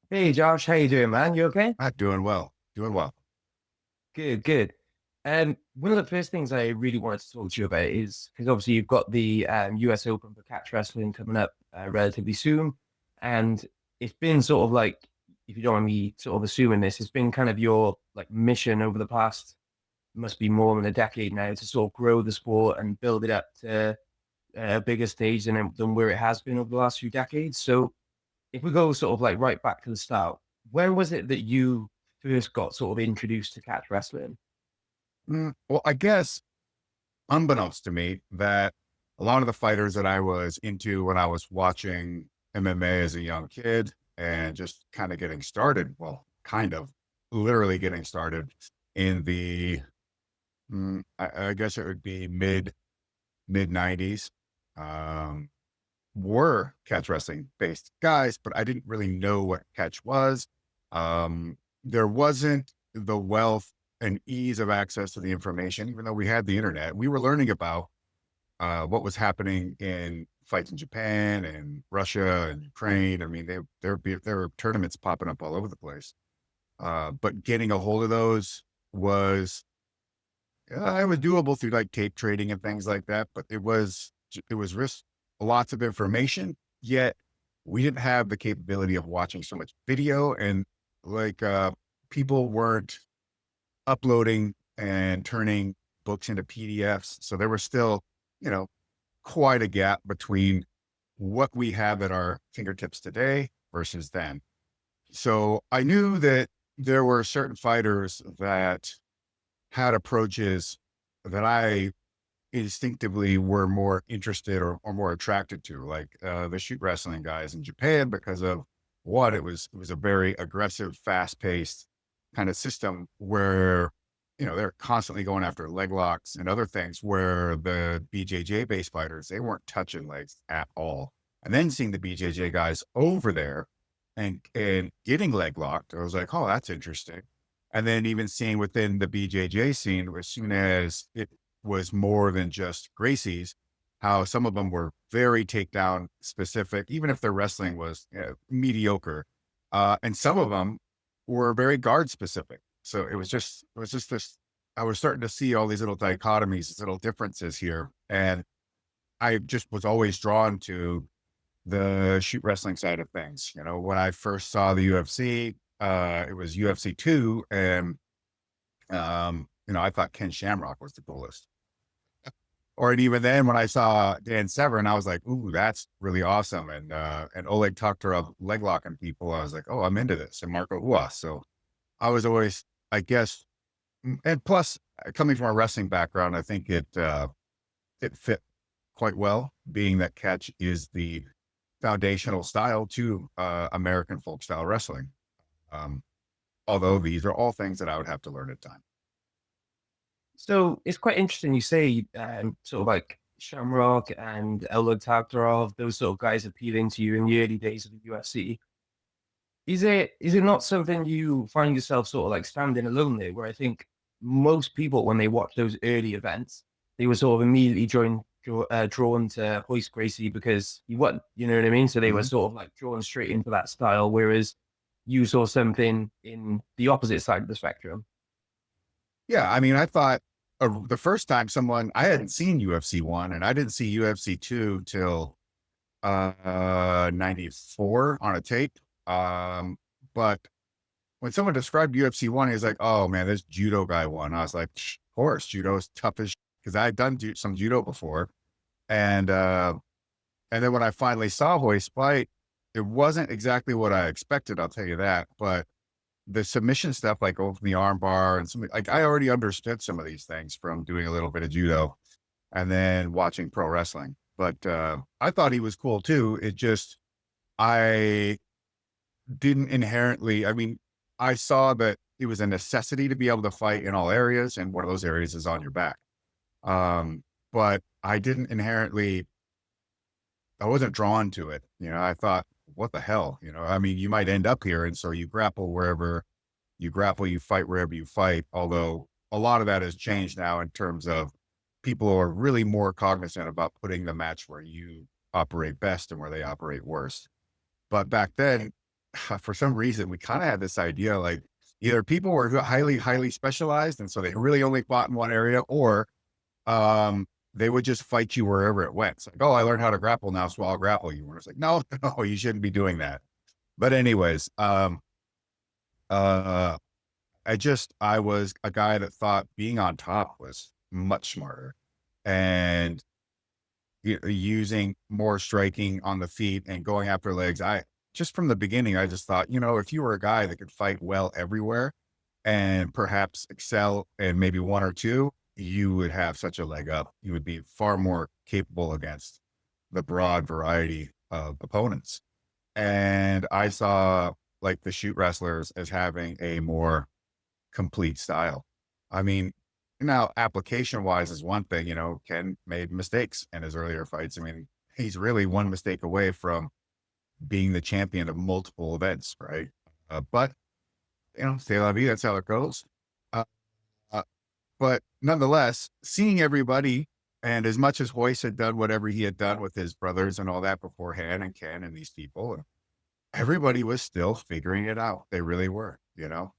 Hey Josh, how you doing, man? You okay? Not doing well. Doing well. Good, good. One of the first things I really wanted to talk to you about is because obviously you've got the US Open for catch wrestling coming up relatively soon, and it's been sort of like, if you don't mind me sort of assuming this, it's been kind of your like mission over the past must be more than a decade now to sort of grow the sport and build it up to a bigger stage than where it has been over the last few decades. So if we go sort of like right back to the start, where was it that you first got sort of introduced to catch wrestling? Well, I guess unbeknownst to me that a lot of the fighters that I was into when I was watching MMA as a young kid and just kind of getting started, well, kind of literally getting started in the, I guess it would be mid nineties, um, were catch wrestling based guys, but I didn't really know what catch was. There wasn't the wealth and ease of access to the information, even though we had the internet. We were learning about what was happening in fights in Japan and Russia and Ukraine. I mean, there were tournaments popping up all over the place. But getting a hold of those was it was doable through like tape trading and things like that. But it was risk lots of information. Yet we didn't have the capability of watching so much video, and like people weren't uploading and turning books into PDFs. So there was still, you know, quite a gap between what we have at our fingertips today versus then. So I knew that there were certain fighters that had approaches that I instinctively were more interested or more attracted to, like the shoot wrestling guys in Japan, because of what it was a very aggressive, fast paced kind of system where they're constantly going after leg locks and other things. Where the BJJ based fighters, they weren't touching legs at all. And then seeing the BJJ guys over there and getting leg locked, I was like, oh, that's interesting. And then even seeing within the BJJ scene, as soon as it was more than just Gracie's, how some of them were very takedown specific, even if their wrestling was mediocre. And some of them were very guard specific. So it was just this, I was starting to see all these little dichotomies, these little differences here. And I just was always drawn to the shoot wrestling side of things. When I first saw the UFC, it was UFC 2. And, I thought Ken Shamrock was the coolest. Or even then, when I saw Dan Severn, I was like, "Ooh, that's really awesome!" And Oleg Taktarov leg locking people, I was like, "Oh, I'm into this." And Marco Uas. So I was always, I guess, and plus coming from a wrestling background, I think it fit quite well, being that catch is the foundational style to American folk style wrestling. Um, Although these are all things that I would have to learn at time. So it's quite interesting you say sort of like Shamrock and Elad Taktarov, those sort of guys appealing to you in the early days of the UFC. Is it not something you find yourself sort of like standing alone there, where I think most people when they watch those early events, they were sort of immediately drawn to Hoist Gracie because he won, you know what I mean? So they were Mhm. sort of like drawn straight into that style, whereas you saw something in the opposite side of the spectrum. Yeah, I mean, I thought the first time I hadn't seen UFC 1 and I didn't see UFC 2 till 94 on a tape. Um, but when someone described UFC 1, he's like, "Oh man, this judo guy won." I was like, "Of course, judo is tough as," because I had done some judo before. And and then when I finally saw Hoist fight, it wasn't exactly what I expected, I'll tell you that. But the submission stuff, like over the arm bar and something, like I already understood some of these things from doing a little bit of judo and then watching pro wrestling. But I thought he was cool too. It just, I didn't inherently, I mean, I saw that it was a necessity to be able to fight in all areas. And one of those areas is on your back. Um, but I didn't inherently, I wasn't drawn to it. I thought, what the hell? I mean, you might end up here. And so you grapple wherever you grapple, you fight wherever you fight. Although a lot of that has changed now in terms of people are really more cognizant about putting the match where you operate best and where they operate worst. But back then, for some reason, we kind of had this idea like either people were highly, highly specialized, and so they really only fought in one area, or they would just fight you wherever it went. It's like, oh, I learned how to grapple now, so I'll grapple you. And it's like, no, no, you shouldn't be doing that. But anyways, uh, I was a guy that thought being on top was much smarter, and using more striking on the feet and going after legs. I just from the beginning, I just thought, if you were a guy that could fight well everywhere and perhaps excel in maybe one or two, you would have such a leg up. You would be far more capable against the broad variety of opponents. And I saw like the shoot wrestlers as having a more complete style. I mean, now application wise is one thing, Ken made mistakes in his earlier fights. I mean, he's really one mistake away from being the champion of multiple events, right? But, c'est la vie, that's how it goes. Uh, uh, but nonetheless, seeing everybody, and as much as Hoyce had done whatever he had done with his brothers and all that beforehand, and Ken and these people, everybody was still figuring it out. They really were,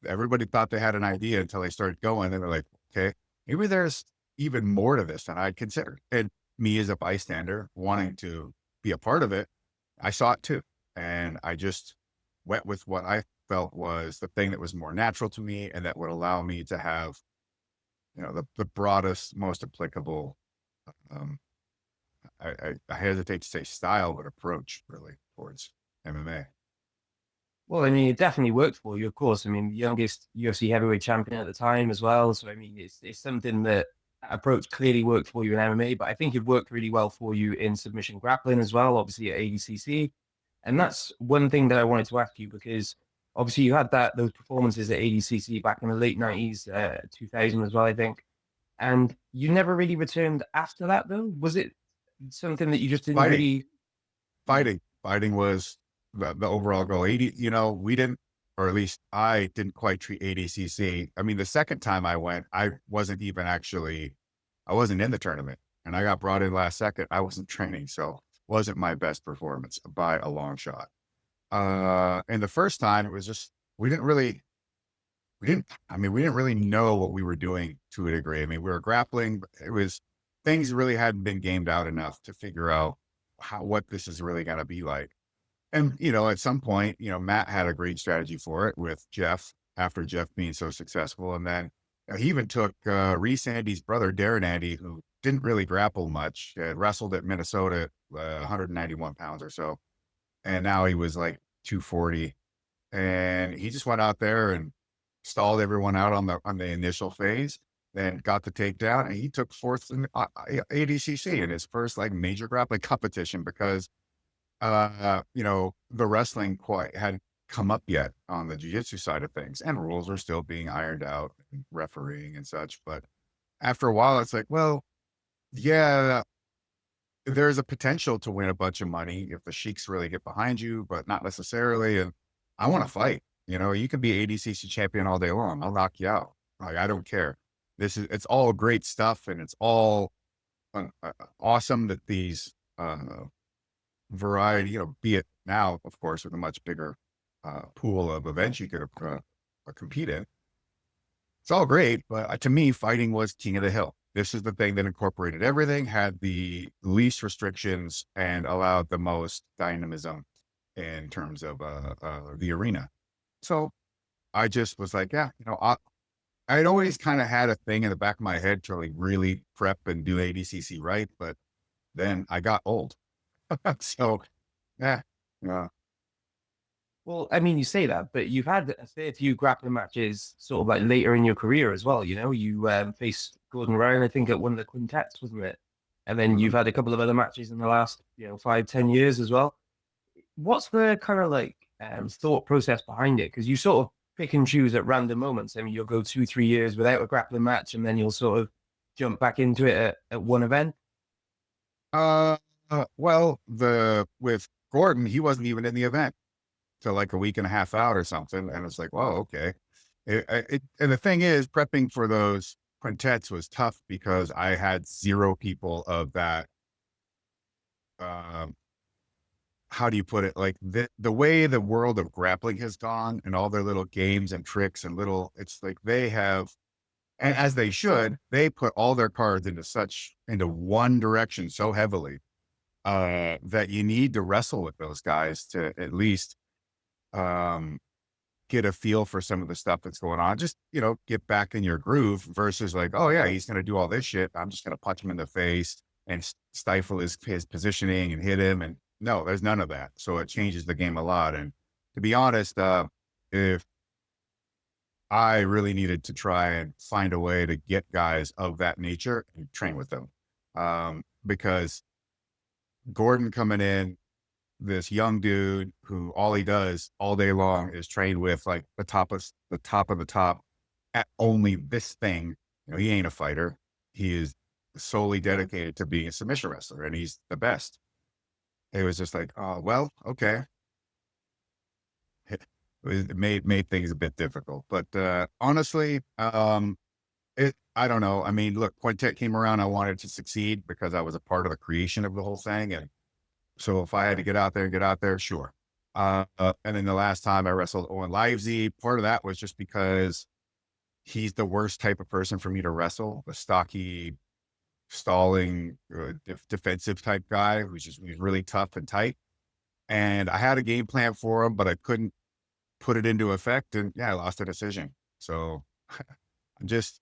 everybody thought they had an idea until they started going, and they're like, okay, maybe there's even more to this than I'd considered. And me as a bystander wanting to be a part of it, I saw it too. And I just went with what I felt was the thing that was more natural to me and that would allow me to have, the broadest, most applicable, I hesitate to say style, but approach really towards MMA. Well, I mean, it definitely worked for you, of course. I mean, the youngest UFC heavyweight champion at the time as well. So, I mean, it's something that approach clearly worked for you in MMA, but I think it worked really well for you in submission grappling as well, obviously at ADCC. And that's one thing that I wanted to ask you, because obviously you had those performances at ADCC back in the late 90s, 2000 as well, I think. And you never really returned after that, though? Was it something that you just didn't really... Fighting was the overall goal. We didn't, or at least I didn't quite treat ADCC. I mean, the second time I went, I wasn't in the tournament, and I got brought in last second. I wasn't training, so wasn't my best performance by a long shot. And the first time it was just, we didn't really know what we were doing to a degree. I mean, we were grappling, but things really hadn't been gamed out enough to figure out what this is really going to be like. And, at some point, Matt had a great strategy for it with Jeff after Jeff being so successful. And then he even took Reese Andy's brother, Darren Andy, who didn't really grapple much, had wrestled at Minnesota, 191 pounds or so. And now he was like 240. And he just went out there and stalled everyone out on the initial phase, then got the takedown, and he took fourth in ADCC in his first like major grappling competition because the wrestling quite hadn't come up yet on the jiu-jitsu side of things, and rules are still being ironed out, and refereeing and such. But after a while, it's like, well, yeah, there's a potential to win a bunch of money if the sheiks really get behind you, but not necessarily. And I want to fight. You can be ADCC champion all day long. I'll knock you out. Like, I don't care. It's all great stuff, and it's all awesome that these variety, be it now, of course, with a much bigger pool of events you could compete in. It's all great, but to me, fighting was king of the hill. This is the thing that incorporated everything, had the least restrictions, and allowed the most dynamism in terms of the arena. So I just was like, yeah, I'd always kind of had a thing in the back of my head to like really prep and do ADCC right, but then I got old. So, yeah. Well, I mean, you say that, but you've had a fair few grappling matches sort of like later in your career as well. You faced Gordon Ryan, I think, at one of the quintets, wasn't it? And then you've had a couple of other matches in the last, 5-10 years as well. What's the kind of like thought process behind it? Because you sort of pick and choose at random moments. I mean, you'll go 2-3 years without a grappling match, and then you'll sort of jump back into it at one event. Well, with Gordon, he wasn't even in the event till like a week and a half out or something, and it's like, well, okay. And the thing is, prepping for those quintets was tough because I had zero people of that how do you put it? Like the way the world of grappling has gone and all their little games and tricks and little, it's like they have, and as they should, they put all their cards into one direction so heavily, that you need to wrestle with those guys to at least, um, get a feel for some of the stuff that's going on. Just, get back in your groove versus like, oh yeah, he's going to do all this shit. I'm just going to punch him in the face and stifle his positioning and hit him. And no, there's none of that. So it changes the game a lot. And to be honest, if I really needed to try and find a way to get guys of that nature and train with them, because Gordon coming in, this young dude who all he does all day long is train with like the top at only this thing. He ain't a fighter. He is solely dedicated to being a submission wrestler, and he's the best. It was just like, oh well, okay. It made things a bit difficult, but honestly, I don't know. I mean, look, Quintet came around. I wanted to succeed because I was a part of the creation of the whole thing, and so if I had to get out there, sure. And then the last time I wrestled Owen Livesey, part of that was just because he's the worst type of person for me to wrestle, the stocky, stalling, defensive type guy he's really tough and tight. And I had a game plan for him, but I couldn't put it into effect. And yeah, I lost a decision. So I'm just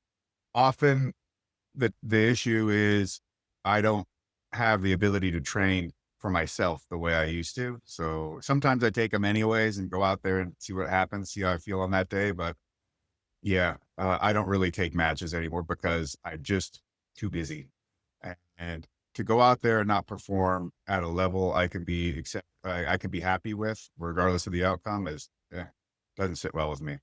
often the issue is I don't have the ability to train for myself the way I used to. So sometimes I take them anyways and go out there and see what happens, see how I feel on that day. But yeah, I don't really take matches anymore because I'm just too busy. And to go out there and not perform at a level I can be happy with, regardless of the outcome, doesn't sit well with me.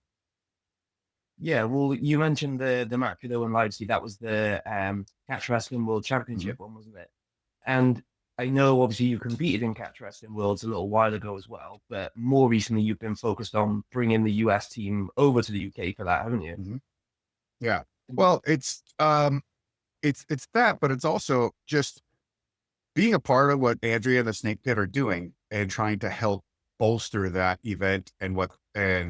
Yeah, well, you mentioned the match with Owen Livesey. That was the Catch Wrestling World Mhm. Championship one, wasn't it? And I know obviously you competed in Catch Wrestling Worlds a little while ago as well, but more recently you've been focused on bringing the US team over to the UK for that, haven't you? Mhm. Yeah. Well, it's that, but it's also just being a part of what Andrea and the Snake Pit are doing and trying to help bolster that event and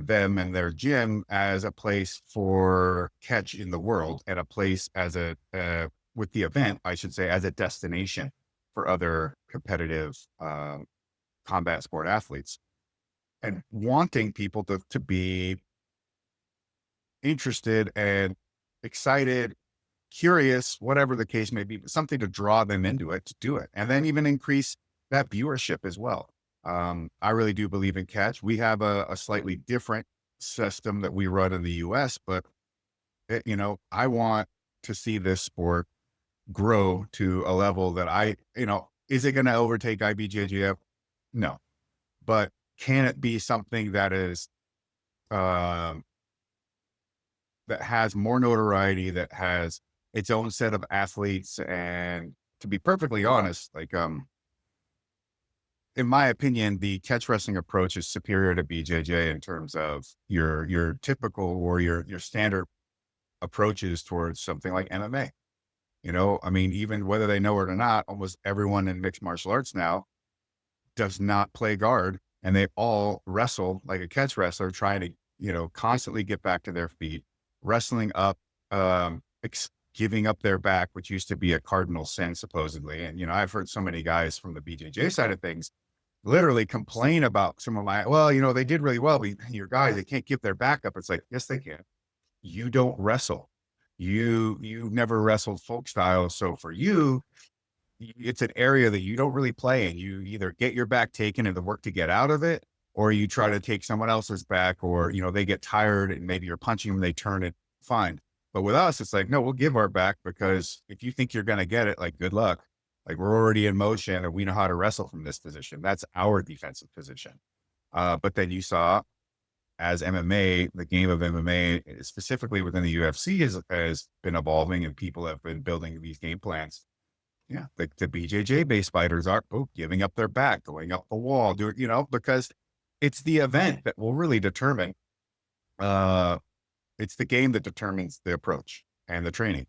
them and their gym as a place for catch in the world, and a place with the event, I should say, as a destination for other competitive, combat sport athletes, and wanting people to be interested and excited, curious, whatever the case may be, but something to draw them into it to do it. And then even increase that viewership as well. I really do believe in catch. We have a slightly different system that we run in the US, but I want to see this sport grow to a level that is it going to overtake IBJJF? No, but can it be something um, that has more notoriety, that has its own set of athletes? And to be perfectly honest, like, in my opinion, the catch wrestling approach is superior to BJJ in terms of your typical or your standard approaches towards something like MMA. I mean, even whether they know it or not, almost everyone in mixed martial arts now does not play guard, and they all wrestle like a catch wrestler, trying to, constantly get back to their feet, wrestling up, giving up their back, which used to be a cardinal sin, supposedly. And, I've heard so many guys from the BJJ side of things literally complain about some of well, they did really well. Your guys, they can't give their back up. It's like, yes, they can. You don't wrestle. You've never wrestled folk style. So for you, it's an area that you don't really play in. You either get your back taken and the work to get out of it, or you try to take someone else's back, or, they get tired and maybe you're punching them, they turn it, fine. But with us, it's like, no, we'll give our back, because if you think you're going to get it, like, good luck. Like, we're already in motion and we know how to wrestle from this position. That's our defensive position. But then you saw, as MMA, the game of MMA, specifically within the UFC, has been evolving, and people have been building these game plans. Yeah, the BJJ based fighters are giving up their back, going up the wall, because it's the event that will really determine. Uh, it's the game that determines the approach and the training,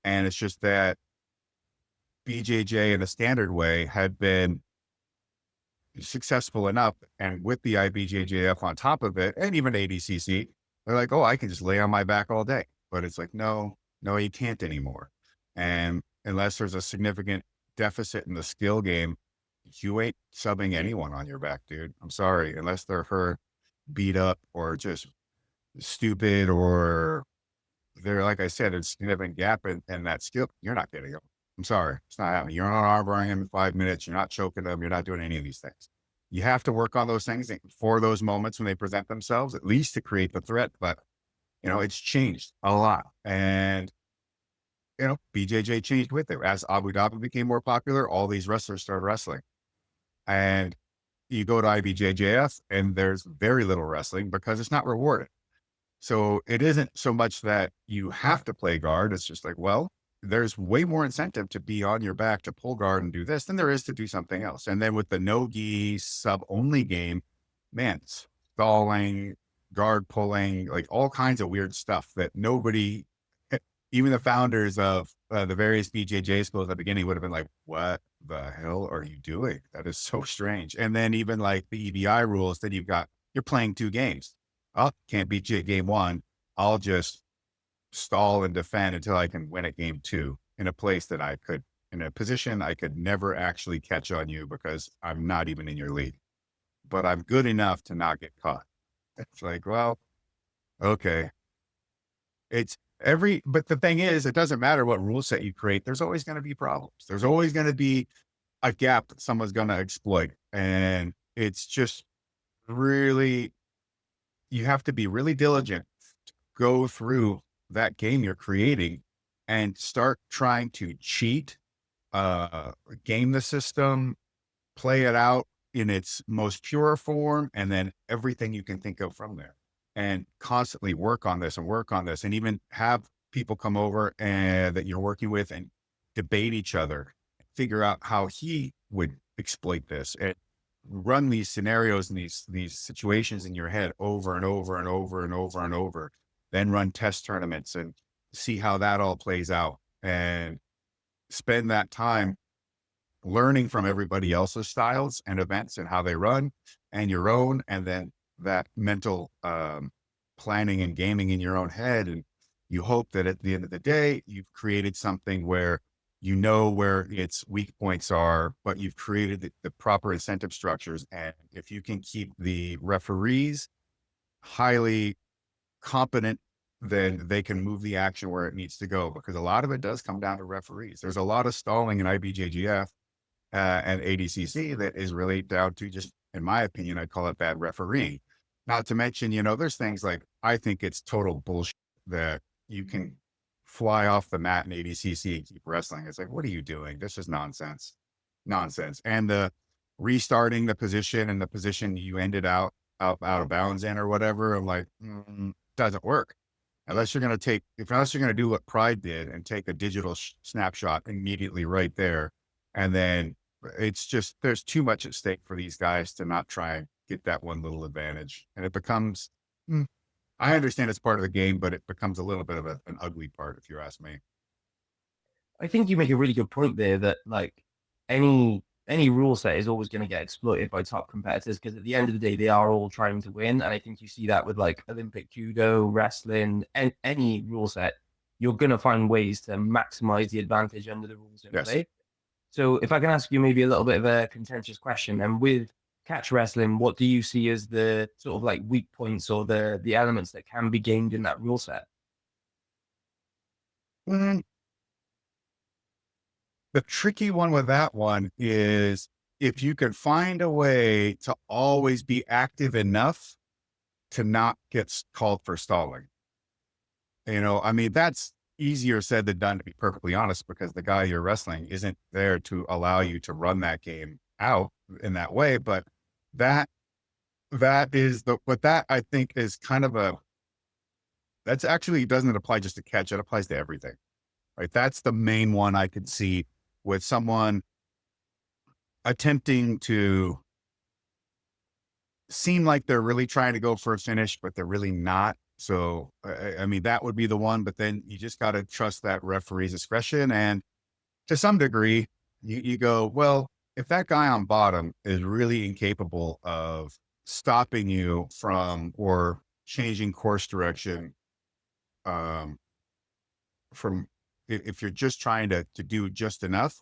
and it's just that BJJ in a standard way had been, successful enough, and with the IBJJF on top of it, and even ADCC, they're like, oh, I can just lay on my back all day. But it's like, no, no, you can't anymore. And unless there's a significant deficit in the skill game, you ain't subbing anyone on your back, dude. I'm sorry, unless they're hurt, beat up, or just stupid, or they're, like I said, there's a significant gap in that skill. You're not getting them. I'm sorry, it's not happening. You're not armbarring him in 5 minutes. You're not choking them. You're not doing any of these things. You have to work on those things for those moments when they present themselves, at least to create the threat. But it's changed a lot, and BJJ changed with it. As Abu Dhabi became more popular, all these wrestlers started wrestling, and you go to IBJJF, and there's very little wrestling because it's not rewarded. So it isn't so much that you have to play guard. It's just like, well, there's way more incentive to be on your back to pull guard and do this than there is to do something else. And then with the no-gi sub-only game, man, stalling, guard pulling, like all kinds of weird stuff that nobody, even the founders of the various BJJ schools at the beginning would have been like, what the hell are you doing? That is so strange. And then even like the EBI rules that you're playing 2 games. Oh, can't beat you at game 1. I'll just stall and defend until I can win at game 2 in a position I could never actually catch on you because I'm not even in your league, but I'm good enough to not get caught. It's like, well, okay. But the thing is, it doesn't matter what rule set you create. There's always going to be problems. There's always going to be a gap that someone's going to exploit. And it's just really, you have to be really diligent to go through that game you're creating and start trying to cheat, game the system, play it out in its most pure form, and then everything you can think of from there, and constantly work on this and even have people come over and that you're working with and debate each other, figure out how he would exploit this, and run these scenarios and these situations in your head over and over and over and over and over, then run test tournaments and see how that all plays out, and spend that time learning from everybody else's styles and events and how they run and your own, and then that mental planning and gaming in your own head. And you hope that at the end of the day, you've created something where you know where its weak points are, but you've created the proper incentive structures. And if you can keep the referees highly competent, then they can move the action where it needs to go, because a lot of it does come down to referees. There's a lot of stalling in IBJJF and ADCC that is really down to, just, in my opinion, I call it bad refereeing. Not to mention, there's things like, I think it's total bullshit that you can fly off the mat in ADCC and keep wrestling. It's like, what are you doing? This is nonsense. And the restarting the position and the position you ended out of bounds in or whatever, I'm like, doesn't work. Unless you're going to do what Pride did and take a digital snapshot immediately right there. And then it's just, there's too much at stake for these guys to not try and get that one little advantage. And it becomes, I understand it's part of the game, but it becomes a little bit of an ugly part, if you ask me. I think you make a really good point there that like any rule set is always going to get exploited by top competitors, because at the end of the day they are all trying to win. And I think you see that with like Olympic judo, wrestling, and any rule set. You're going to find ways to maximize the advantage under the rules in play. So if I can ask you maybe a little bit of a contentious question, and with catch wrestling, what do you see as the sort of like weak points or the elements that can be gained in that rule set? The tricky one with that one is if you can find a way to always be active enough to not get called for stalling. I mean, that's easier said than done, to be perfectly honest, because the guy you're wrestling isn't there to allow you to run that game out in that way. But that I think is kind of that's actually, doesn't apply just to catch, it applies to everything, right? That's the main one I could see with someone attempting to seem like they're really trying to go for a finish, but they're really not. So, I mean, that would be the one, but then you just got to trust that referee's discretion. And to some degree, you go, well, if that guy on bottom is really incapable of stopping you from or changing course direction, um, from if you're just trying to do just enough,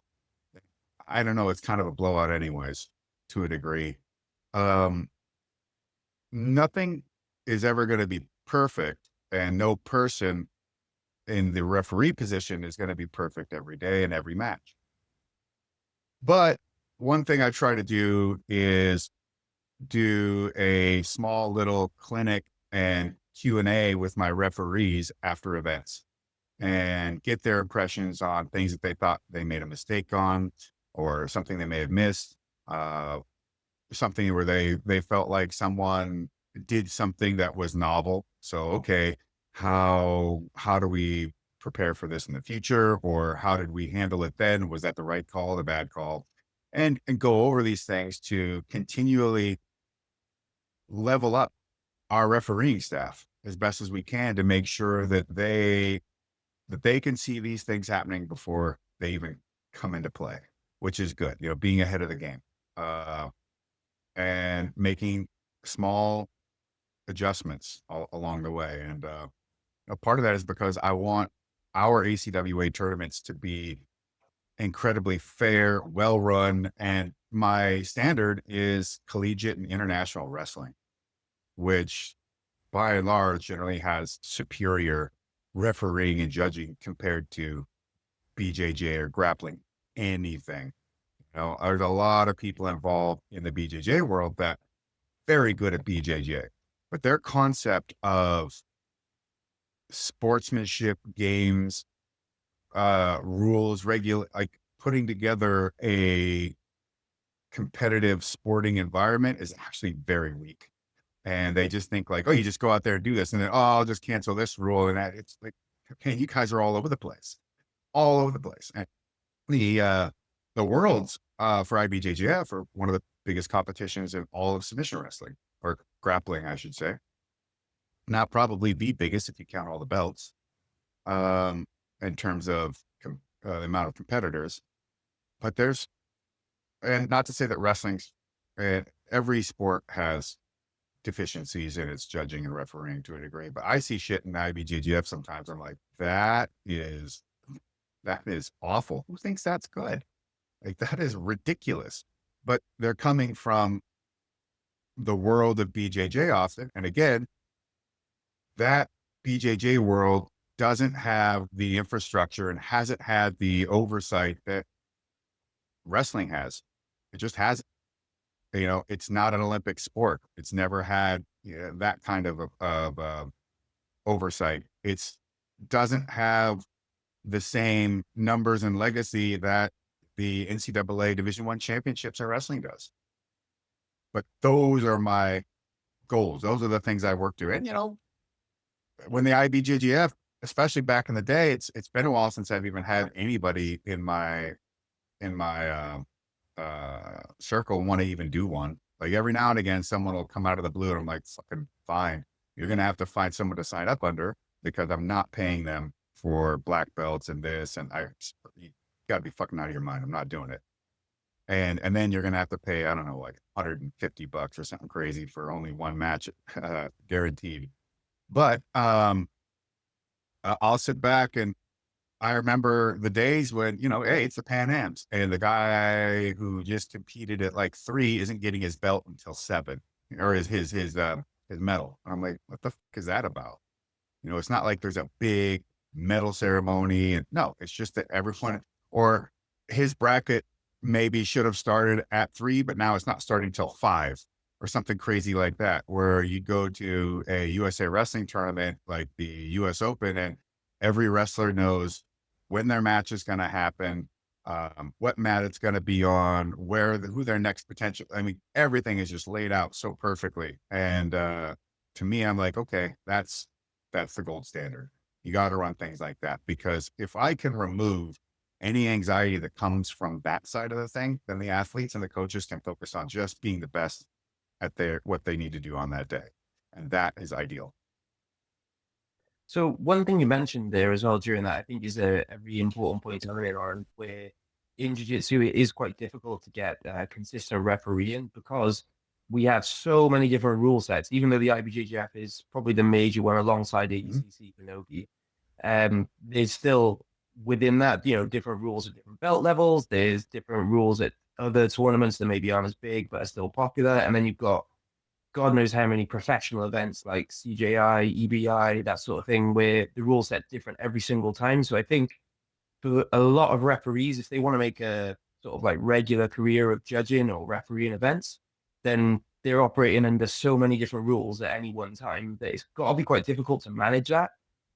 I don't know, it's kind of a blowout anyways, to a degree. Um, Nothing is ever going to be perfect, and no person in the referee position is going to be perfect every day and every match. But one thing I try to do is do a small little clinic and Q&A with my referees after events and get their impressions on things that they thought they made a mistake on, or something they may have missed, uh, something where they felt like someone did something that was novel. So, okay, how do we prepare for this in the future? Or how did we handle it then? Was that the right call, the bad call? And go over these things to continually level up our refereeing staff as best as we can to make sure that they can see these things happening before they even come into play, which is good, being ahead of the game, and making small adjustments along the way. And a part of that is because I want our ACWA tournaments to be incredibly fair, well run. And my standard is collegiate and international wrestling, which by and large generally has superior refereeing and judging compared to BJJ or grappling, anything. There's a lot of people involved in the BJJ world that very good at BJJ, but their concept of sportsmanship, games, rules, like putting together a competitive sporting environment is actually very weak. And they just think like, oh, you just go out there and do this. And then, oh, I'll just cancel this rule. And that it's like, okay, you guys are all over the place, all over the place. And the world's for IBJJF are one of the biggest competitions in all of submission wrestling, or grappling, I should say. Not probably the biggest if you count all the belts, in terms of the amount of competitors. But and not to say that wrestling's, every sport has deficiencies in its judging and refereeing to a degree, but I see shit in the IBJJF sometimes. I'm like, that is awful. Who thinks that's good? Like, that is ridiculous. But they're coming from the world of BJJ often. And again, that BJJ world doesn't have the infrastructure and hasn't had the oversight that wrestling has. It just hasn't. It's not an Olympic sport. It's never had that kind of oversight. It's doesn't have the same numbers and legacy that the NCAA Division I championships in wrestling does. But those are my goals. Those are the things I work to. And when the IBJJF, especially back in the day, it's been a while since I've even had anybody in my circle want to even do one. Like, every now and again, someone will come out of the blue and I'm like, fucking fine. You're going to have to find someone to sign up under, because I'm not paying them for black belts and this. And you got to be fucking out of your mind. I'm not doing it. And then you're going to have to pay, I don't know, like $150 or something crazy for only one match, guaranteed. But I'll sit back, and I remember the days when, hey, it's the Pan Ams, and the guy who just competed at like 3 isn't getting his belt until 7, or his medal. And I'm like, what the fuck is that about? It's not like there's a big medal ceremony. And no, it's just that everyone, or his bracket maybe should have started at 3, but now it's not starting till 5, or something crazy like that, where you go to a USA wrestling tournament like the US Open, and every wrestler knows when their match is going to happen, what mat it's going to be on, who their next potential. I mean, everything is just laid out so perfectly. And to me, I'm like, okay, that's the gold standard. You got to run things like that, because if I can remove any anxiety that comes from that side of the thing, then the athletes and the coaches can focus on just being the best at what they need to do on that day. And that is ideal. So one thing you mentioned there as well during that, I think, is a really important point to elaborate on, where in Jiu-Jitsu, it is quite difficult to get consistent refereeing because we have so many different rule sets. Even though the IBJJF is probably the major one alongside Mhm. ADCC for Nogi, there's still within that, different rules at different belt levels. There's different rules at other tournaments that maybe aren't as big but are still popular. And then you've got God knows how many professional events like CJI, EBI, that sort of thing, where the rule set different every single time. So I think for a lot of referees, if they want to make a sort of like regular career of judging or refereeing events, then they're operating under so many different rules at any one time that it's got to be quite difficult to manage that.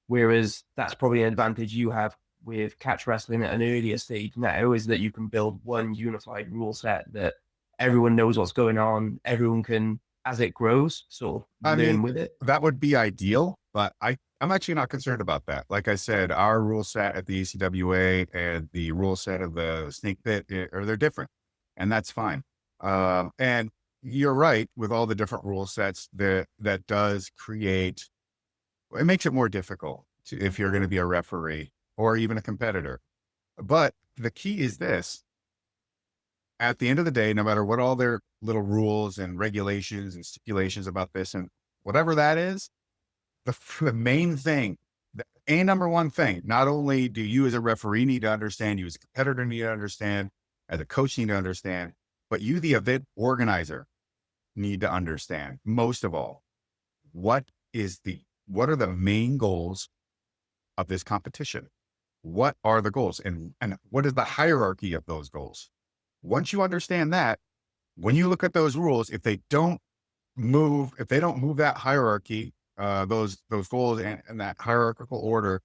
Whereas that's probably an advantage you have with catch wrestling at an earlier stage now is that you can build one unified rule set that everyone knows what's going on. Everyone can, as it grows, sort of I learn mean, with it. that would be ideal, but I'm actually not concerned about that. Like I said, our rule set at the ACWA and the rule set of the Snake Pit, they're different, and that's fine. And you're right with all the different rule sets that does create, it makes it more difficult if you're going to be a referee or even a competitor. But the key is this: at the end of the day, no matter what all their little rules and regulations and stipulations about this and whatever that is, the main thing, the number one thing, not only do you as a referee need to understand, you as a competitor need to understand, as a coach need to understand, but you, the event organizer, need to understand most of all, what are the main goals of this competition? What are the goals and what is the hierarchy of those goals? Once you understand that, when you look at those rules, if they don't move that hierarchy, those goals and that hierarchical order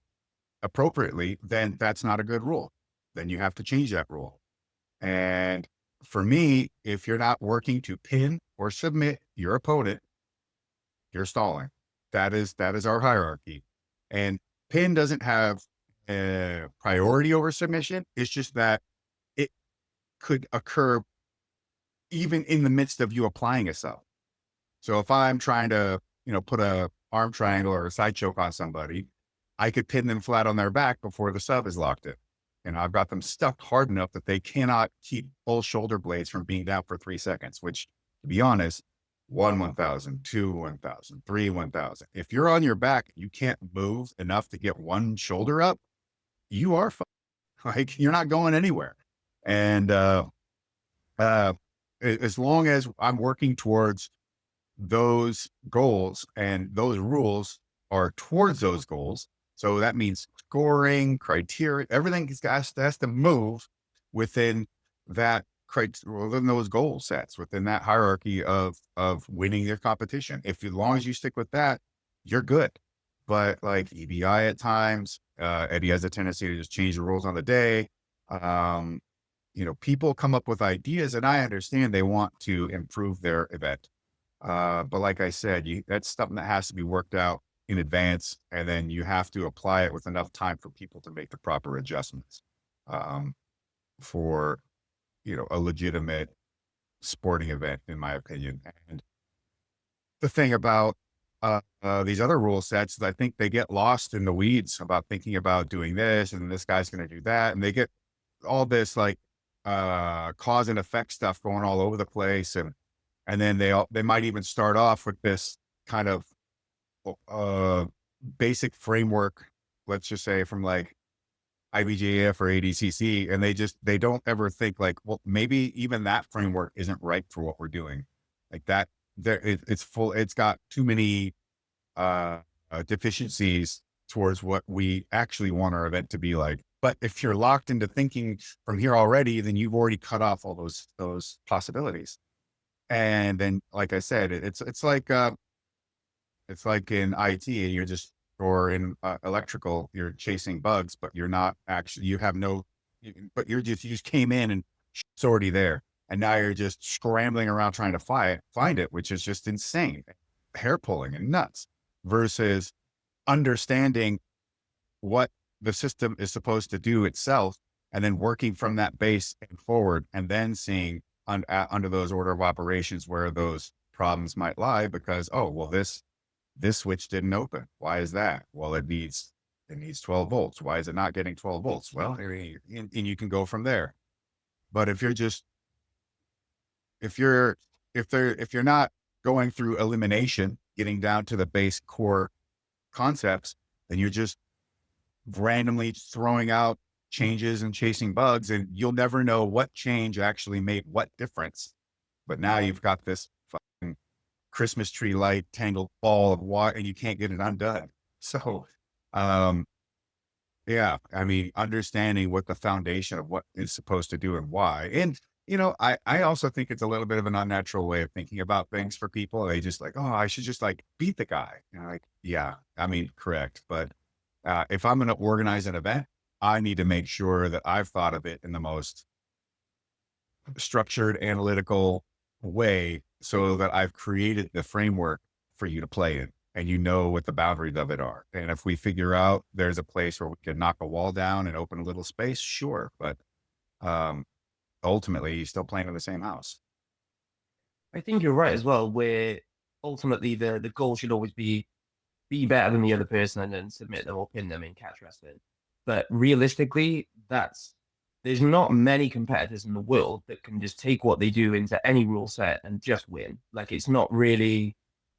appropriately, then that's not a good rule. Then you have to change that rule. And for me, if you're not working to pin or submit your opponent, you're stalling. That is our hierarchy. And pin doesn't have a priority over submission. It's just that it could occur even in the midst of you applying a sub. So if I'm trying to, put a arm triangle or a side choke on somebody, I could pin them flat on their back before the sub is locked in. And I've got them stuck hard enough that they cannot keep both shoulder blades from being down for 3 seconds, which, to be honest, 1,000, 2, 1,000, 3, 1,000. If you're on your back, you can't move enough to get one shoulder up, you are fine. Like, you're not going anywhere. And as long as I'm working towards those goals and those rules are towards those goals. So that means scoring criteria, everything has to move within that within those goal sets, within that hierarchy of winning your competition. If as long as you stick with that, you're good. But like EBI at times, Eddie has a tendency to just change the rules on the day. People come up with ideas, and I understand they want to improve their event. But like I said, that's something that has to be worked out in advance, and then you have to apply it with enough time for people to make the proper adjustments for a legitimate sporting event, in my opinion. And the thing about these other rule sets is I think they get lost in the weeds about thinking about doing this and this guy's going to do that, and they get all this like cause and effect stuff going all over the place, and then they might even start off with this kind of basic framework, let's just say from like IBJF or ADCC, and they don't ever think like, well, maybe even that framework isn't right for what we're doing. Like that, it's got too many deficiencies towards what we actually want our event to be like. But if you're locked into thinking from here already, then you've already cut off all those possibilities. And then, like I said, it's like in IT, you're just, or in electrical, you're chasing bugs, but you're not actually, but you just came in and it's already there. And now you're just scrambling around trying to find it, which is just insane, hair pulling and nuts, versus understanding what the system is supposed to do itself, and then working from that base and forward, and then seeing under those order of operations where those problems might lie, because, oh, well, this switch didn't open. Why is that? Well, it needs 12 volts. Why is it not getting 12 volts? Well, and you can go from there. But if you're if you're not going through elimination, getting down to the base core concepts, then you're just randomly throwing out changes and chasing bugs, and you'll never know what change actually made what difference. But now you've got this fucking Christmas tree light tangled ball of water and you can't get it undone. So, yeah, I mean, understanding what the foundation of what is supposed to do and why. And, I also think it's a little bit of an unnatural way of thinking about things for people. They just like, oh, I should just like beat the guy. Like, yeah, I mean, correct. But if I'm going to organize an event, I need to make sure that I've thought of it in the most structured, analytical way so that I've created the framework for you to play in and you know what the boundaries of it are. And if we figure out there's a place where we can knock a wall down and open a little space, sure. But ultimately, you're still playing in the same house. I think you're right as well, where ultimately the goal should always be better than the other person and then submit them or pin them in catch wrestling. But realistically, there's not many competitors in the world that can just take what they do into any rule set and just win. Like it's not really,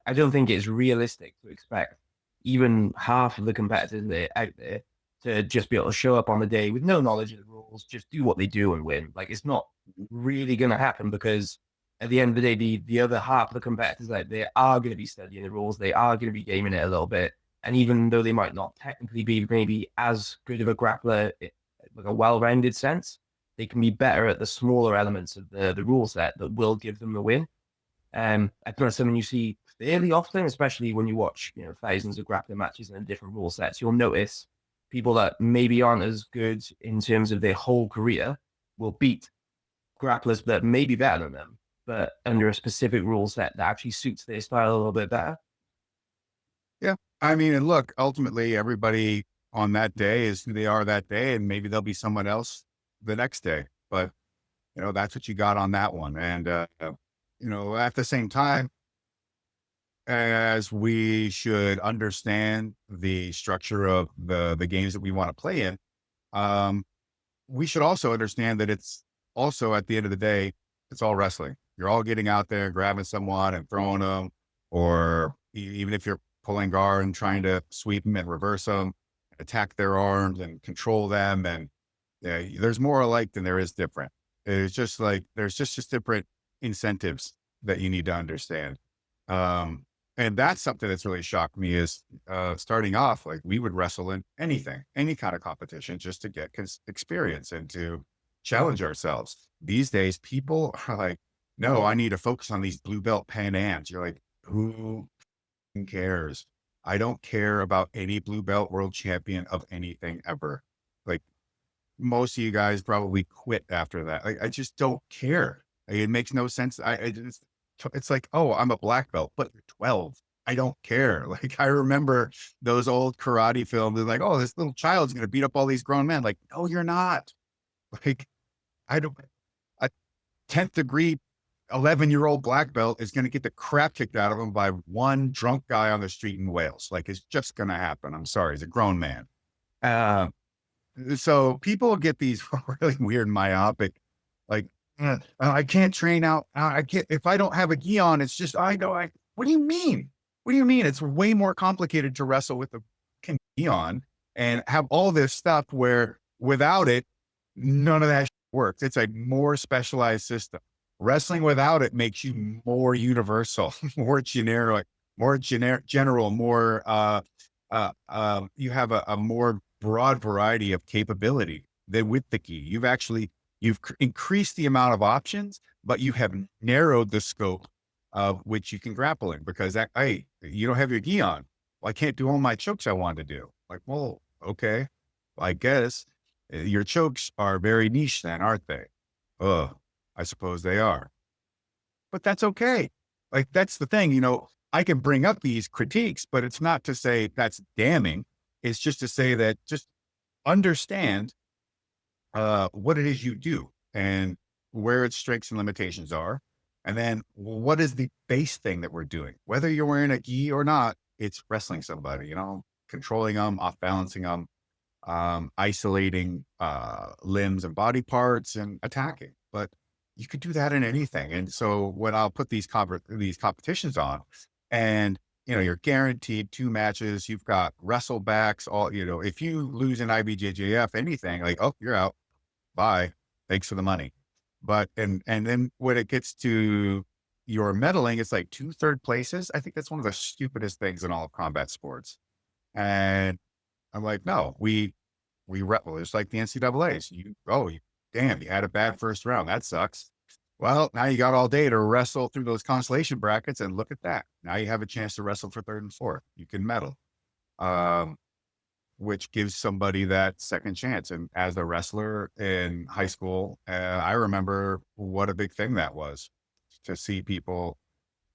I don't think it's realistic to expect even half of the competitors that are out there to just be able to show up on the day with no knowledge of the rules, just do what they do and win. Like it's not really going to happen because at the end of the day, the other half of the competitors out there are going to be studying the rules. They are going to be gaming it a little bit. And even though they might not technically be maybe as good of a grappler, like a well-rounded sense, they can be better at the smaller elements of the rule set that will give them the win. I think that's something you see fairly often, especially when you watch, thousands of grappling matches in different rule sets. You'll notice people that maybe aren't as good in terms of their whole career will beat grapplers that may be better than them, but under a specific rule set that actually suits their style a little bit better. Yeah. I mean, and look, ultimately everybody on that day is who they are that day, and maybe there'll be someone else the next day, but that's what you got on that one. And, at the same time, as we should understand the structure of the games that we want to play in, we should also understand that it's also at the end of the day, it's all wrestling. You're all getting out there, grabbing someone and throwing them, or even if you're pulling guard and trying to sweep them and reverse them, attack their arms and control them. And there's more alike than there is different. It's just like, there's just different incentives that you need to understand. And that's something that's really shocked me is starting off, like we would wrestle in anything, any kind of competition just to get experience and to challenge ourselves. These days, people are like, no, I need to focus on these blue belt Pan Ams. You're like, who cares? I don't care about any blue belt world champion of anything ever. Like most of you guys probably quit after that. Like, I just don't care. Like, it makes no sense. It's like, oh, I'm a black belt, but you're 12. I don't care. Like, I remember those old karate films. They're like, oh, this little child's going to beat up all these grown men. Like, no, you're not. Like, a 10th degree 11-year-old black belt is going to get the crap kicked out of him by one drunk guy on the street in Wales. Like, it's just going to happen. I'm sorry. He's a grown man. So people get these really weird myopic, like, I can't train out. I can't, if I don't have a gi on, it's just, what do you mean? What do you mean? It's way more complicated to wrestle with a gi on and have all this stuff where without it, none of that works. It's a more specialized system. Wrestling without it makes you more universal, more generic, general, more, you have a more broad variety of capability than with the gi. You've increased the amount of options, but you have narrowed the scope of which you can grapple in because hey, you don't have your gi on. Well, I can't do all my chokes I want to do. Like, well, okay, well, I guess your chokes are very niche then, aren't they? I suppose they are, but that's okay. Like, that's the thing, I can bring up these critiques, but it's not to say that's damning. It's just to say that just understand what it is you do and where its strengths and limitations are. And then what is the base thing that we're doing? Whether you're wearing a gi or not, it's wrestling somebody, controlling them, off balancing them. isolating limbs and body parts and attacking. But you could do that in anything. And so when I'll put these competitions on, and you're guaranteed 2 matches, you've got wrestlebacks, all if you lose an IBJJF, anything, like, oh, you're out. Bye. Thanks for the money. But and then when it gets to your medaling, it's like 2 third places. I think that's one of the stupidest things in all of combat sports. And I'm like, no, well, it's like the NCAAs. Damn, you had a bad first round. That sucks. Well, now you got all day to wrestle through those consolation brackets, and look at that. Now you have a chance to wrestle for third and fourth. You can medal, which gives somebody that second chance. And as a wrestler in high school, I remember what a big thing that was to see people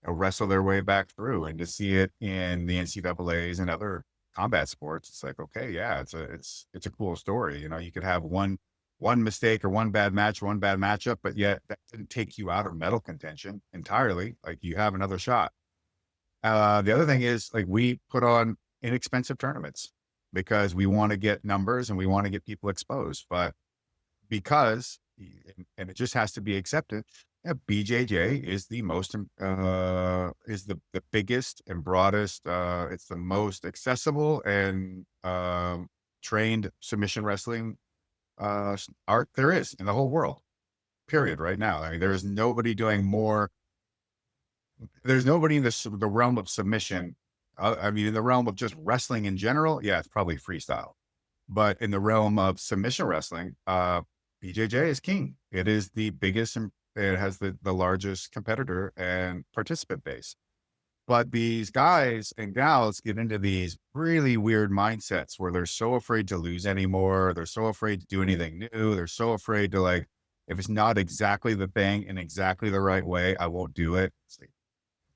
wrestle their way back through, and to see it in the NCAAs and other combat sports. It's like, okay, yeah, it's a cool story. You could have one mistake or one bad matchup, but yet that didn't take you out of medal contention entirely. Like, you have another shot. The other thing is, like, we put on inexpensive tournaments because we want to get numbers and we want to get people exposed. But because, and it just has to be accepted, BJJ is the most, is the biggest and broadest, it's the most accessible and trained submission wrestling art there is in the whole world, period, right now. I mean, there's nobody doing more. There's nobody in the realm of submission. I mean, in the realm of just wrestling in general, yeah, it's probably freestyle. But in the realm of submission wrestling, BJJ is king. It is the biggest, and it has the largest competitor and participant base. But these guys and gals get into these really weird mindsets where they're so afraid to lose anymore. They're so afraid to do anything new. They're so afraid to, like, if it's not exactly the thing in exactly the right way, I won't do it. It's like,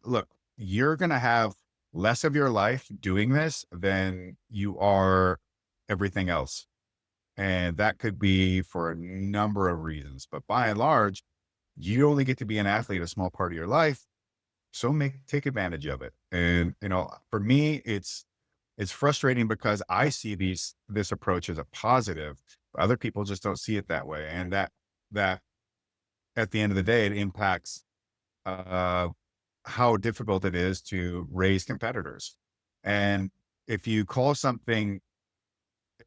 look, you're going to have less of your life doing this than you are everything else. And that could be for a number of reasons. But by and large, you only get to be an athlete a small part of your life. So take advantage of it. And, for me, it's frustrating because I see this approach as a positive. Other people just don't see it that way. And that at the end of the day, it impacts how difficult it is to raise competitors. And if you call something,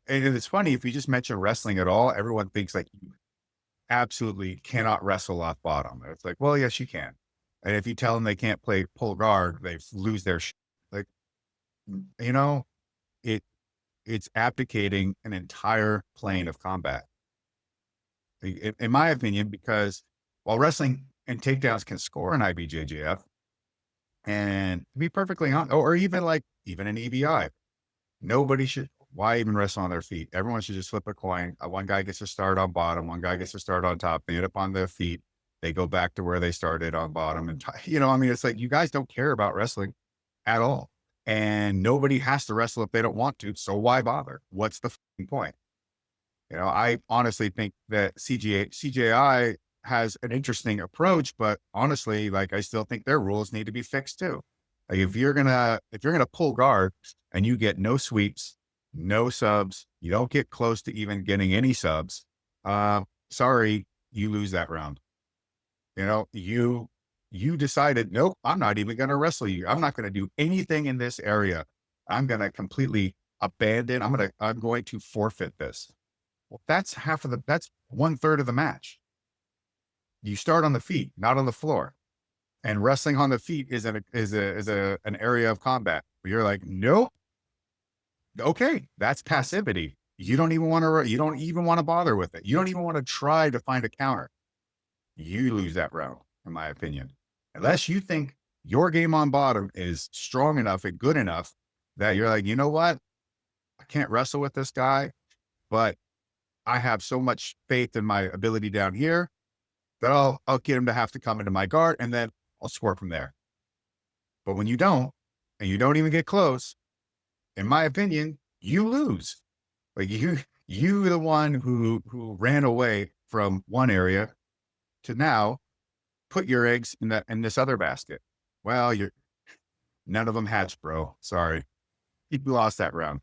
and it's funny, if you just mention wrestling at all, everyone thinks like you absolutely cannot wrestle off bottom. It's like, well, yes, you can. And if you tell them they can't play pull guard, they lose their like, it's abdicating an entire plane of combat, in my opinion, because while wrestling and takedowns can score an IBJJF, and to be perfectly honest, or even an EBI, nobody should. Why even wrestle on their feet? Everyone should just flip a coin. One guy gets to start on bottom. One guy gets to start on top. They end up on their feet. They go back to where they started on bottom. And, it's like, you guys don't care about wrestling at all. And nobody has to wrestle if they don't want to. So why bother? What's the point? I honestly think that CJI has an interesting approach, but honestly, like, I still think their rules need to be fixed too. Like, if you're gonna pull guard and you get no sweeps, no subs, you don't get close to even getting any subs, sorry, you lose that round. You decided, nope, I'm not even going to wrestle you. I'm not going to do anything in this area. I'm going to completely abandon. I'm going to forfeit this. Well, that's that's 1/3 of the match. You start on the feet, not on the floor. And wrestling on the feet is an area of combat where you're like, nope. Okay, that's passivity. You don't even want to bother with it. You don't even want to try to find a counter. You lose that round, in my opinion. Unless you think your game on bottom is strong enough and good enough that you're like, you know what? I can't wrestle with this guy, but I have so much faith in my ability down here that I'll get him to have to come into my guard, and then I'll score from there. But when you don't, and you don't even get close, in my opinion, you lose. Like, you're the one who ran away from one area to now put your eggs in this other basket. Well, none of them hatched, bro. Sorry. You lost that round.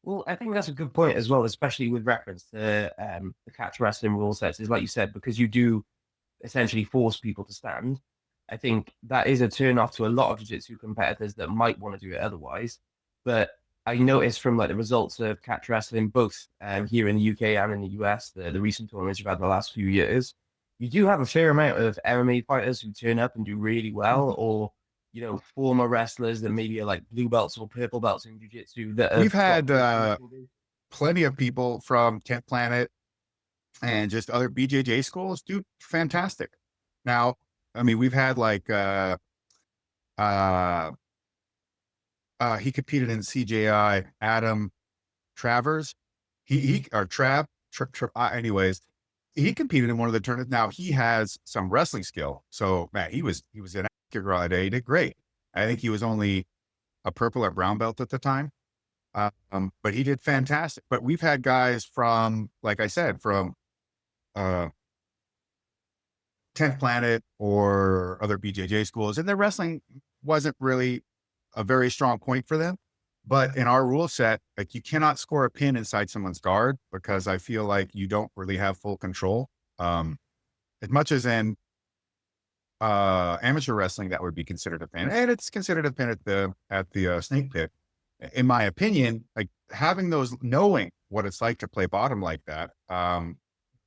Well, I think that's a good point as well, especially with reference to the catch wrestling rule sets. Is like you said, because you do essentially force people to stand. I think that is a turn off to a lot of jiu-jitsu competitors that might want to do it otherwise. But I noticed from like the results of catch wrestling, both here in the UK and in the US, the recent tournaments you've had in the last few years, you do have a fair amount of MMA fighters who turn up and do really well, or former wrestlers that maybe are like blue belts or purple belts in jiu-jitsu that We've have got had good wrestling base. plenty of people from 10th Planet and just other BJJ schools do fantastic. Now, I mean, we've had like uh he competed in CJI, Adam Travers. He or anyways, he competed in one of the tournaments. Now he has some wrestling skill. So man, he was an active girl that day. He did great. I think he was only a purple or brown belt at the time. But he did fantastic. But we've had guys from, like I said, from 10th Planet or other BJJ schools, and their wrestling wasn't really a very strong point for them. But in our rule set, like you cannot score a pin inside someone's guard because I feel like you don't really have full control. As much as in amateur wrestling, that would be considered a pin, and it's considered a pin at the snake pit. In my opinion, like having those, knowing what it's like to play bottom like that,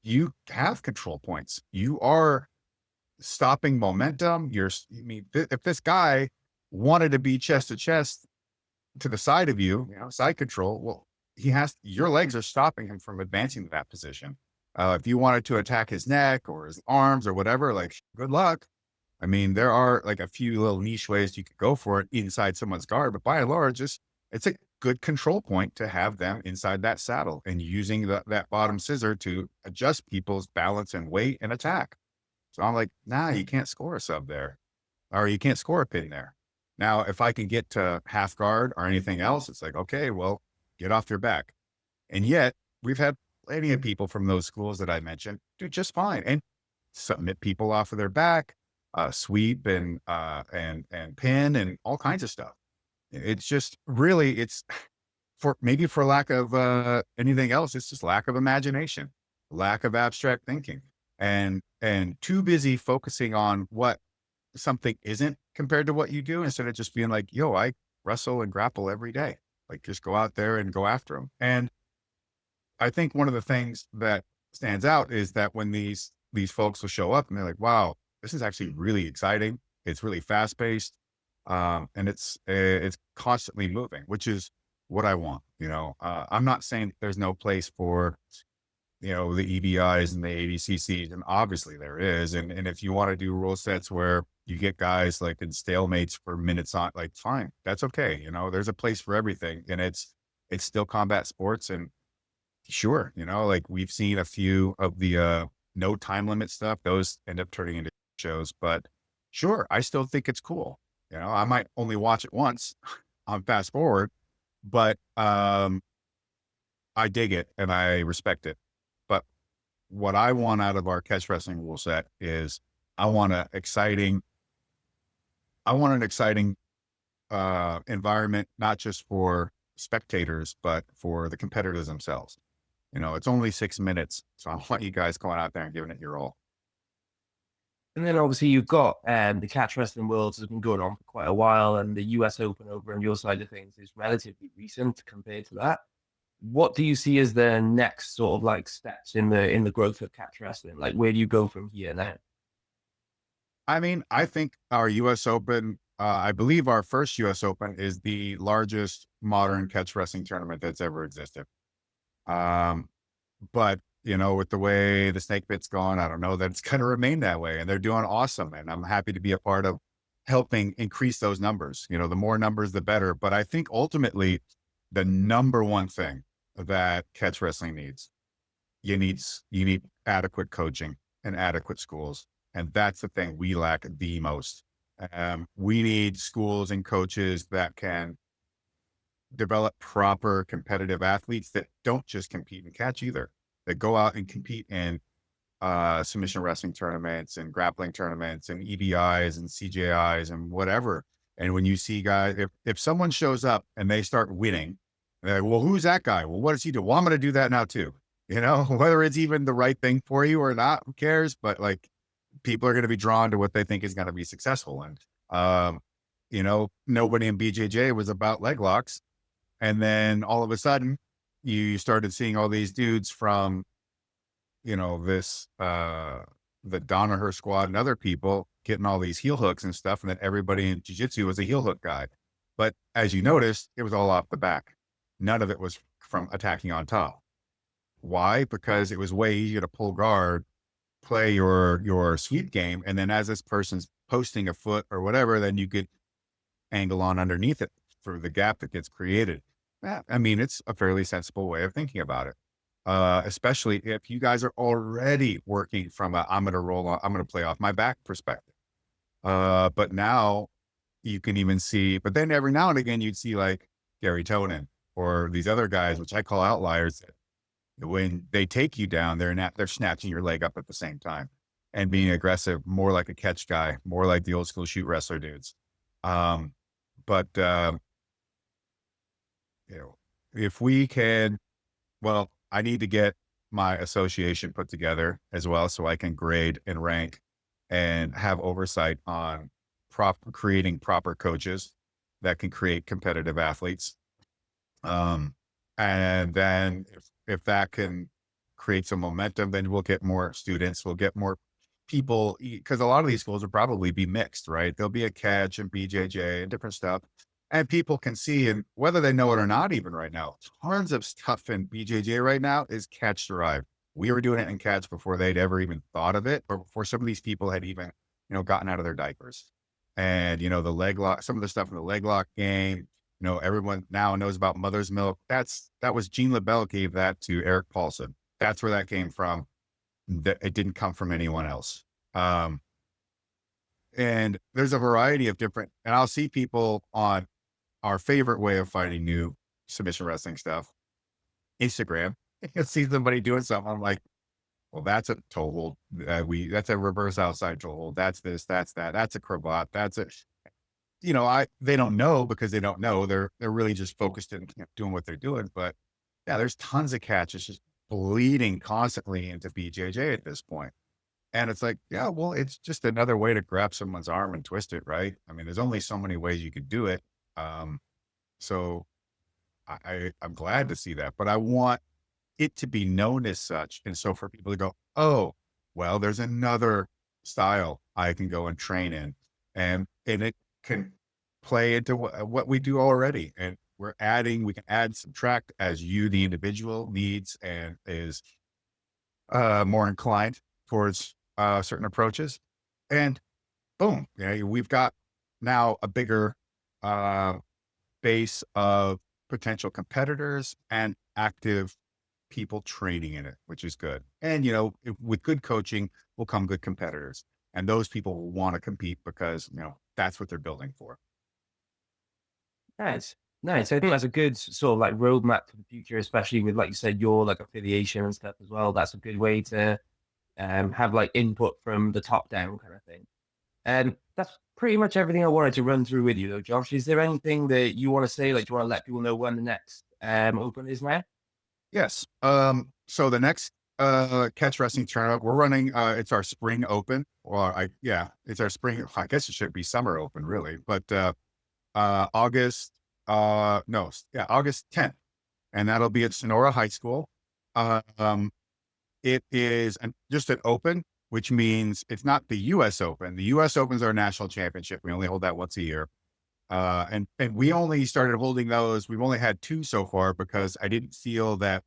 you have control points. You are stopping momentum. If this guy wanted to be chest to chest to the side of you, side control, well, your legs are stopping him from advancing to that position. If you wanted to attack his neck or his arms or whatever, like good luck. I mean, there are like a few little niche ways you could go for it inside someone's guard, but by and large, it's a good control point to have them inside that saddle and using that bottom scissor to adjust people's balance and weight and attack. So I'm like, nah, you can't score a sub there, or you can't score a pin there. Now, if I can get to half guard or anything else, it's like, okay, well, get off your back. And yet we've had plenty of people from those schools that I mentioned do just fine and submit people off of their back, sweep and pin and all kinds of stuff. It's just really, it's for lack of anything else, it's just lack of imagination, lack of abstract thinking, and too busy focusing on what something isn't compared to what you do, instead of just being like, yo, I wrestle and grapple every day. Like just go out there and go after them. And I think one of the things that stands out is that when these folks will show up and they're like, wow, this is actually really exciting. It's really fast paced. And it's constantly moving, which is what I want. I'm not saying there's no place for, the EBIs and the ADCCs, and obviously there is. And if you want to do rule sets where you get guys like in stalemates for minutes on, like, fine, that's okay. There's a place for everything, and it's still combat sports. And sure, like we've seen a few of the no time limit stuff, those end up turning into shows, but sure, I still think it's cool. I might only watch it once on fast forward, but I dig it and I respect it. But what I want out of our catch wrestling rule set is I want an exciting environment, not just for spectators, but for the competitors themselves. It's only 6 minutes, so I want you guys going out there and giving it your all. And then obviously you've got the catch wrestling worlds has been going on for quite a while, and the US Open over on your side of things is relatively recent compared to that. What do you see as the next sort of like steps in the growth of catch wrestling? Like, where do you go from here now? I mean, I think our US Open, I believe our first US Open is the largest modern catch wrestling tournament that's ever existed. But with the way the snake pit's gone, I don't know that it's going to remain that way, and they're doing awesome. And I'm happy to be a part of helping increase those numbers. The more numbers, the better. But I think ultimately the number one thing that catch wrestling needs, you need adequate coaching and adequate schools. And that's the thing we lack the most. We need schools and coaches that can develop proper competitive athletes that don't just compete in catch either, that go out and compete in submission wrestling tournaments and grappling tournaments and EBIs and CJIs and whatever. And when you see guys, if someone shows up and they start winning And they're like, well, who's that guy? Well, what does he do? Well, I'm going to do that now too. Whether it's even the right thing for you or not, who cares? But like, people are going to be drawn to what they think is going to be successful. And, nobody in BJJ was about leg locks. And then all of a sudden you started seeing all these dudes from, this, the Danaher squad and other people getting all these heel hooks and stuff. And then everybody in jiu-jitsu was a heel hook guy. But as you noticed, it was all off the back. None of it was from attacking on top. Why? Because it was way easier to pull guard, play your sweep game. And then as this person's posting a foot or whatever, then you could angle on underneath it through the gap that gets created. I mean, it's a fairly sensible way of thinking about it. Especially if you guys are already working from I'm going to play off my back perspective. But now you can even see, but then every now and again, you'd see like Gary Tonin or these other guys, which I call outliers. When they take you down, they're snatching your leg up at the same time and being aggressive, more like a catch guy, more like the old school shoot wrestler dudes. If we can, well, I need to get my association put together as well, so I can grade and rank and have oversight on creating proper coaches that can create competitive athletes. And then if that can create some momentum, then we'll get more students, we'll get more people, because a lot of these schools will probably be mixed, right? There'll be a catch and BJJ and different stuff. And people can see, and whether they know it or not, even right now, tons of stuff in BJJ right now is catch derived. We were doing it in catch before they'd ever even thought of it, or before some of these people had even, gotten out of their diapers. And, the leg lock, some of the stuff in the leg lock game, everyone now knows about mother's milk. That was Gene LaBelle gave that to Eric Paulson. That's where that came from. It didn't come from anyone else. And there's a variety of different, and I'll see people on our favorite way of finding new submission wrestling stuff, Instagram. You'll see somebody doing something. I'm like, well, that's a toe hold. That's a reverse outside toe hold. That's this, that's that. That's a cravat. That's it. They don't know because they don't know. They're really just focused in doing what they're doing. But yeah, there's tons of catches just bleeding constantly into BJJ at this point. And it's like, yeah, well, it's just another way to grab someone's arm and twist it, right? I mean, there's only so many ways you could do it. So I'm glad to see that, but I want it to be known as such. And so for people to go, oh, well, there's another style I can go and train in, and it can play into what we do already. And we can add, subtract as the individual needs and is more inclined towards certain approaches. And boom, we've got now a bigger base of potential competitors and active people training in it, which is good. And, with good coaching will come good competitors, and those people will want to compete because, that's what they're building for. Nice. I think that's a good sort of like roadmap for the future, especially with, like you said, your like affiliation and stuff as well. That's a good way to have like input from the top down kind of thing. And that's pretty much everything I wanted to run through with you, though, Josh. Is there anything that you want to say? Like, do you want to let people know when the next Open is now? Yes. So the next catch wrestling tournament we're running, it's our Spring Open. It's our spring. I guess it should be Summer Open, really. But August 10th, and that'll be at Sonora High School. It is just an open, which means it's not the U.S. Open. The U.S. Open is our national championship. We only hold that once a year. And we only started holding those. We've only had 2 so far because I didn't feel that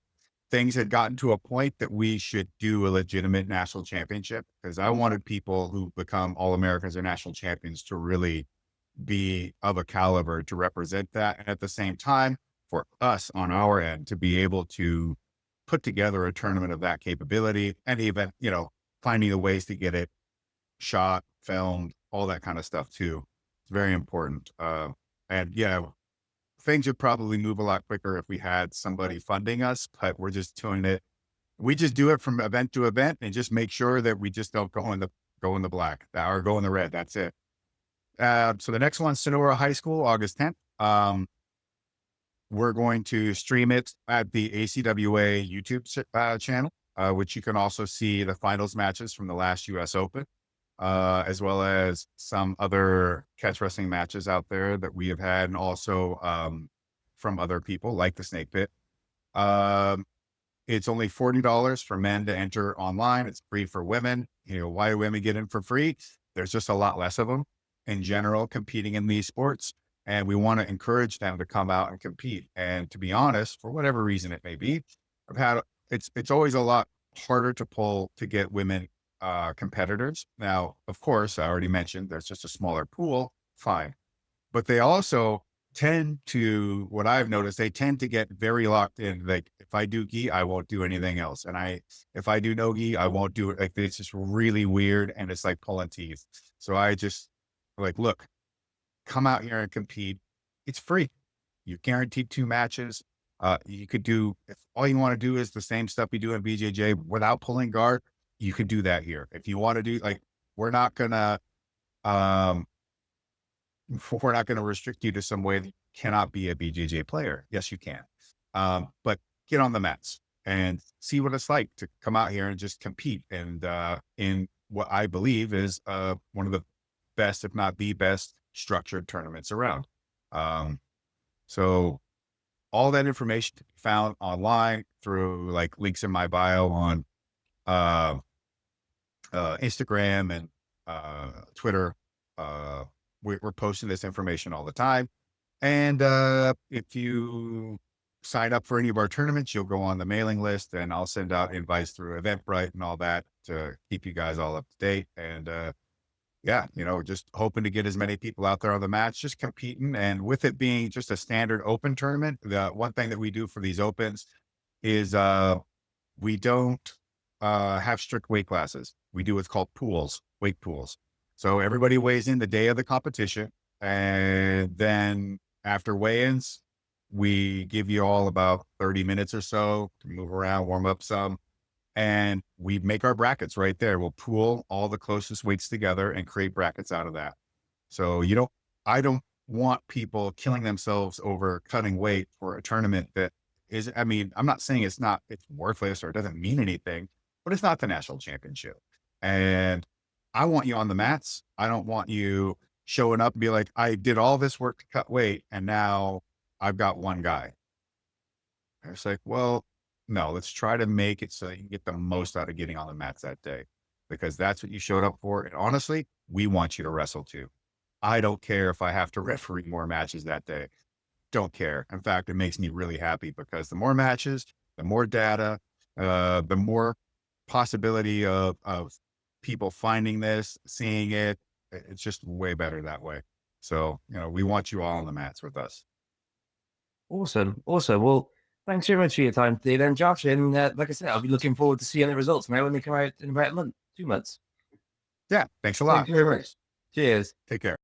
things had gotten to a point that we should do a legitimate national championship, because I wanted people who become All-Americans or national champions to really be of a caliber to represent that. And at the same time, for us on our end to be able to put together a tournament of that capability, and even, finding the ways to get it shot, filmed, all that kind of stuff too. It's very important. And things would probably move a lot quicker if we had somebody funding us, but we're just doing it. We just do it from event to event and just make sure that we just don't go in the black or go in the red. That's it. So the next one's Sonora High School, August 10th. We're going to stream it at the ACWA YouTube channel, which you can also see the finals matches from the last US Open, as well as some other catch wrestling matches out there that we have had, and also from other people like the Snake Pit. It's only $40 for men to enter online. It's free for women. You know, why do women get in for free? There's just a lot less of them in general competing in these sports. And we want to encourage them to come out and compete. And to be honest, for whatever reason it may be, it's always a lot harder to get women competitors. Now, of course, I already mentioned there's just a smaller pool, fine. But they also tend to, what I've noticed, they tend to get very locked in. Like, if I do gi, I won't do anything else. And if I do no gi, I won't do it. Like, it's just really weird. And it's like pulling teeth. So I just like, look, come out here and compete. It's free. You're guaranteed 2 matches. You could do, if all you want to do is the same stuff we do in BJJ without pulling guard, you could do that here. If you want to do, like, we're not gonna restrict you to some way that you cannot be a BJJ player. Yes, you can. But get on the mats and see what it's like to come out here and just compete. And in what I believe is one of the best, if not the best, structured tournaments around. So all that information can be found online through like links in my bio on Instagram and Twitter. We're posting this information all the time. And if you sign up for any of our tournaments, you'll go on the mailing list, and I'll send out invites through Eventbrite and all that to keep you guys all up to date. And yeah, you know, just hoping to get as many people out there on the mats, just competing. And with it being just a standard open tournament, the one thing that we do for these opens is we don't have strict weight classes. We do what's called pools, weight pools. So everybody weighs in the day of the competition. And then after weigh-ins, we give you all about 30 minutes or so to move around, warm up some. And we make our brackets right there. We'll pool all the closest weights together and create brackets out of that. So I don't want people killing themselves over cutting weight for a tournament that is, I mean, I'm not saying it's worthless or it doesn't mean anything, but it's not the national championship. And I want you on the mats. I don't want you showing up and be like, I did all this work to cut weight and now I've got one guy. And it's like, well, no, let's try to make it so you can get the most out of getting on the mats that day, because that's what you showed up for. And honestly, we want you to wrestle too. I don't care if I have to referee more matches that day. Don't care. In fact, it makes me really happy, because the more matches, the more data, the more possibility of people finding this, seeing it. It's just way better that way. So, you know, we want you all on the mats with us. Awesome. Well, thanks very much for your time today, then, Josh. And like I said, I'll be looking forward to seeing the results now when they come out in about a month, 2 months. Yeah. Thanks a lot. Thank you very much. Cheers. Take care.